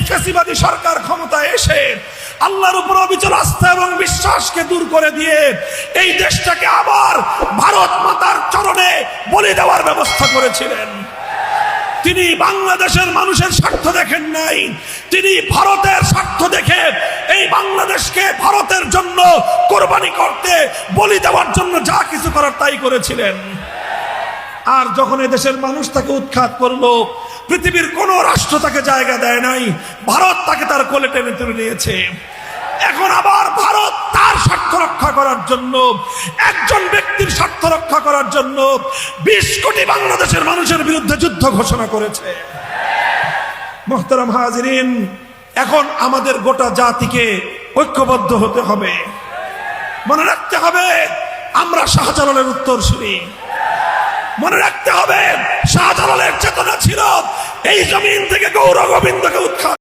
ফ্যাসিবাদী সরকার ক্ষমতায় এসে আল্লাহর উপর অবিচল আস্থা এবং বিশ্বাসকে দূর করে দিয়ে এই দেশটাকে আবার ভারত মাতার চরণে বলি দেওয়ার ব্যবস্থা করেছিলেন। তিনি বাংলাদেশের মানুষের স্বার্থ দেখেন নাই, তিনি ভারতের স্বার্থ দেখে এই বাংলাদেশকে ভারতের জন্য কোরবানি করতে, বলি দেওয়ার জন্য যা কিছু করার তাই করেছিলেন। আর যখন এই দেশের মানুষ তাকে উৎখাত করলো, পৃথিবীর কোন রাষ্ট্র তাকে জায়গা দেয় নাই, ভারত তাকে তার কোলে টেনে তুলে নিয়েছে। এখন আবার ভারত তার স্বার্থ রক্ষা করার জন্য, একজন ব্যক্তির স্বার্থ রক্ষা করার জন্য 20 কোটি বাংলাদেশের মানুষের বিরুদ্ধে যুদ্ধ ঘোষণা করেছে। মুহতারাম হাজিরিন, এখন আমাদের গোটা জাতিকে ঐক্যবদ্ধ হতে হবে। মনে রাখতে হবে আমরা শাহজালালের উত্তরসূরি। মনে রাখতে হবে শাহজালালের চেতনা ছিল এই জমিন থেকে গৌর গোবিন্দকে উৎখাত